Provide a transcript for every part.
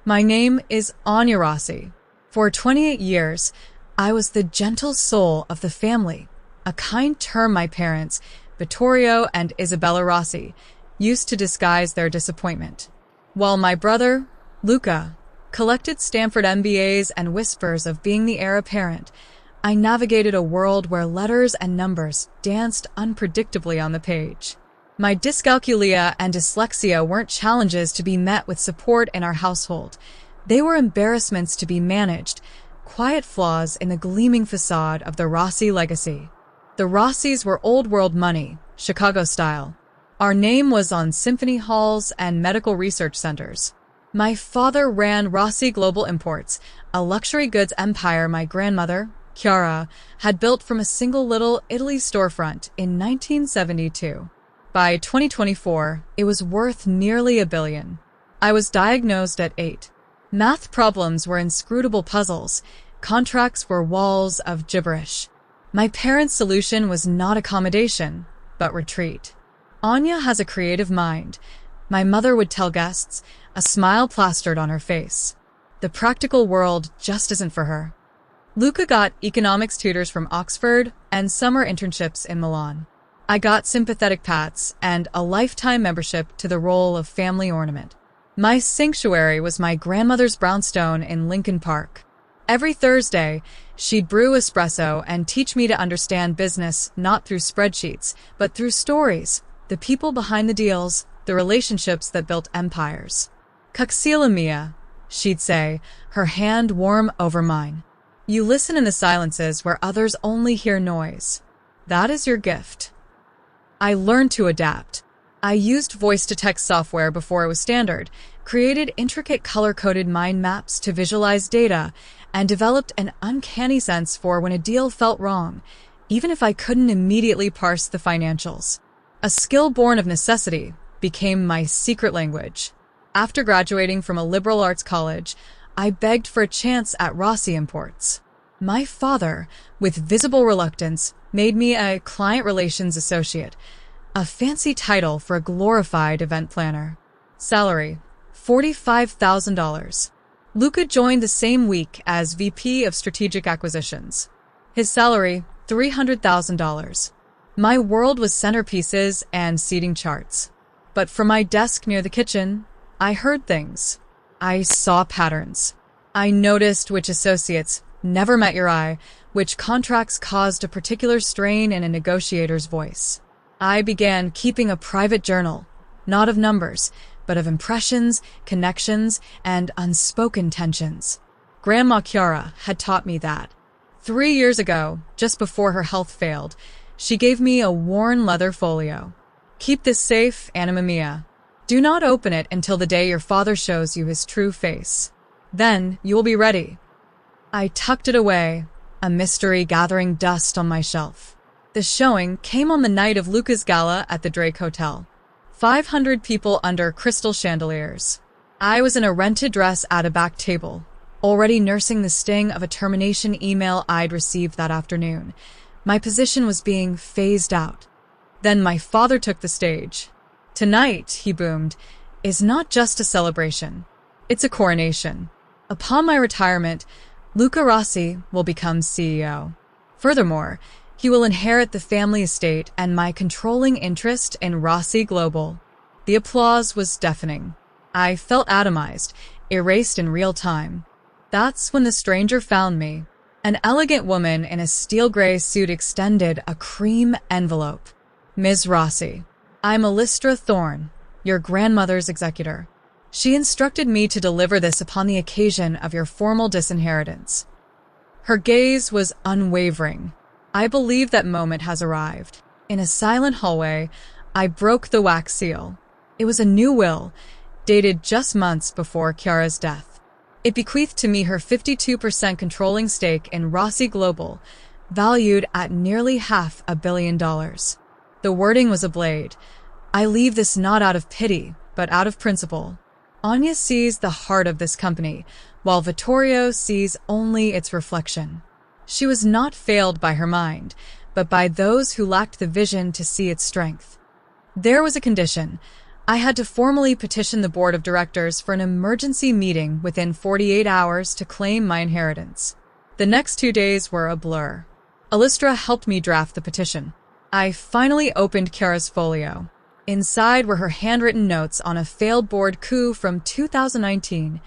My name is Anya Rossi. For 28 years, I was the gentle soul of the family, a kind term my parents, Vittorio and Isabella Rossi, used to disguise their disappointment. While my brother, Luca, collected Stanford MBAs and whispers of being the heir apparent, I navigated a world where letters and numbers danced unpredictably on the page. My dyscalculia and dyslexia weren't challenges to be met with support in our household. They were embarrassments to be managed, quiet flaws in the gleaming facade of the Rossi legacy. The Rossis were old-world money, Chicago style. Our name was on symphony halls and medical research centers. My father ran Rossi Global Imports, a luxury goods empire my grandmother, Chiara, had built from a single little Italy storefront in 1972. By 2024, it was worth nearly $1 billion. I was diagnosed at 8. Math problems were inscrutable puzzles. Contracts were walls of gibberish. My parents' solution was not accommodation, but retreat. Anya has a creative mind. My mother would tell guests, a smile plastered on her face. The practical world just isn't for her. Luca got economics tutors from Oxford and summer internships in Milan. I got sympathetic pats and a lifetime membership to the role of family ornament. My sanctuary was my grandmother's brownstone in Lincoln Park. Every Thursday, she'd brew espresso and teach me to understand business not through spreadsheets, but through stories, the people behind the deals, the relationships that built empires. Caxila mia, she'd say, her hand warm over mine. You listen in the silences where others only hear noise. That is your gift. I learned to adapt. I used voice-to-text software before it was standard, created intricate color-coded mind maps to visualize data, and developed an uncanny sense for when a deal felt wrong, even if I couldn't immediately parse the financials. A skill born of necessity became my secret language. After graduating from a liberal arts college, I begged for a chance at Rossi Imports. My father, with visible reluctance, made me a client relations associate, a fancy title for a glorified event planner. Salary, $45,000. Luca joined the same week as VP of Strategic Acquisitions. His salary, $300,000. My world was centerpieces and seating charts. But from my desk near the kitchen, I heard things. I saw patterns. I noticed which associates never met your eye, which contracts caused a particular strain in a negotiator's voice. I began keeping a private journal, not of numbers, but of impressions, connections, and unspoken tensions. Grandma Chiara had taught me that. 3 years ago, just before her health failed, she gave me a worn leather folio. Keep this safe, anima mia. Do not open it until the day your father shows you his true face. Then you will be ready. I tucked it away, a mystery gathering dust on my shelf. The showing came on the night of Luca's gala at the Drake Hotel. 500 people under crystal chandeliers. I was in a rented dress at a back table, already nursing the sting of a termination email I'd received that afternoon. My position was being phased out. Then my father took the stage. Tonight, he boomed, is not just a celebration. It's a coronation. Upon my retirement, Luca Rossi will become CEO. Furthermore, he will inherit the family estate and my controlling interest in Rossi Global. The applause was deafening. I felt atomized, erased in real time. That's when the stranger found me. An elegant woman in a steel gray suit extended a cream envelope. Ms. Rossi, I'm Elistra Thorne, your grandmother's executor. She instructed me to deliver this upon the occasion of your formal disinheritance. Her gaze was unwavering. I believe that moment has arrived. In a silent hallway, I broke the wax seal. It was a new will, dated just months before Chiara's death. It bequeathed to me her 52% controlling stake in Rossi Global, valued at nearly $500 million. The wording was a blade. I leave this not out of pity, but out of principle. Anya sees the heart of this company, while Vittorio sees only its reflection. She was not failed by her mind, but by those who lacked the vision to see its strength. There was a condition. I had to formally petition the board of directors for an emergency meeting within 48 hours to claim my inheritance. The next 2 days were a blur. Alistra helped me draft the petition. I finally opened Kiara's folio. Inside were her handwritten notes on a failed board coup from 2019.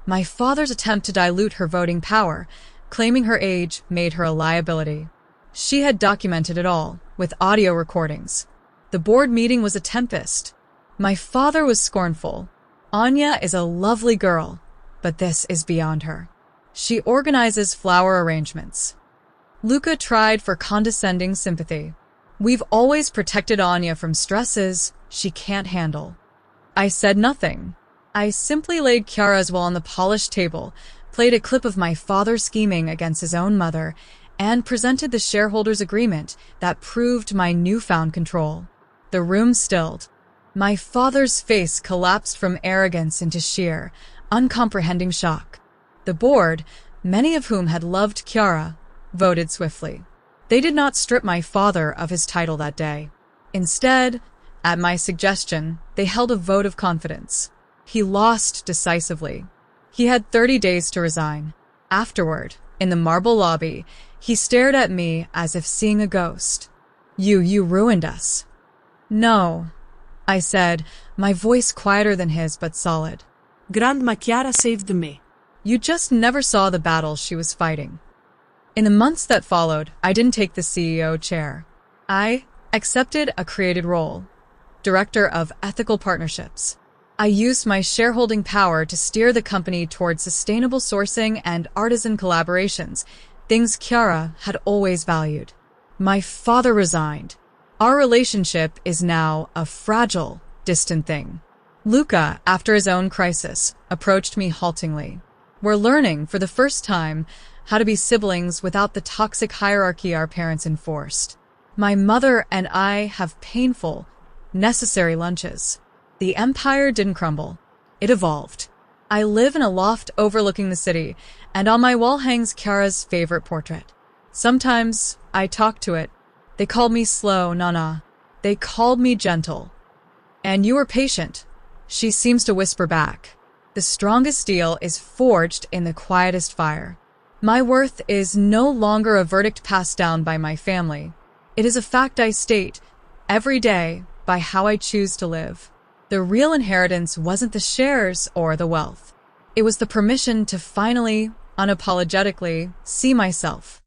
My father's attempt to dilute her voting power, claiming her age made her a liability. She had documented it all, with audio recordings. The board meeting was a tempest. My father was scornful. Anya is a lovely girl, but this is beyond her. She organizes flower arrangements. Luca tried for condescending sympathy. We've always protected Anya from stresses she can't handle. I said nothing. I simply laid Kiara's will on the polished table, played a clip of my father scheming against his own mother, and presented the shareholders' agreement that proved my newfound control. The room stilled. My father's face collapsed from arrogance into sheer, uncomprehending shock. The board, many of whom had loved Kiara, voted swiftly. They did not strip my father of his title that day. Instead, at my suggestion, they held a vote of confidence. He lost decisively. He had 30 days to resign. Afterward, in the marble lobby, he stared at me as if seeing a ghost. You ruined us." "No," I said, my voice quieter than his but solid. "Grandma Chiara saved me." "You just never saw the battle she was fighting." In the months that followed, I didn't take the CEO chair. I accepted a created role, Director of Ethical Partnerships. I used my shareholding power to steer the company towards sustainable sourcing and artisan collaborations, things Chiara had always valued. My father resigned. Our relationship is now a fragile, distant thing. Luca, after his own crisis, approached me haltingly. "We're learning, for the first time, how to be siblings without the toxic hierarchy our parents enforced. My mother and I have painful, necessary lunches." The empire didn't crumble. It evolved. I live in a loft overlooking the city, and on my wall hangs Chiara's favorite portrait. Sometimes I talk to it. They called me slow, Nana. They called me gentle. "And you were patient," she seems to whisper back. "The strongest steel is forged in the quietest fire." My worth is no longer a verdict passed down by my family. It is a fact I state every day by how I choose to live. The real inheritance wasn't the shares or the wealth. It was the permission to finally, unapologetically, see myself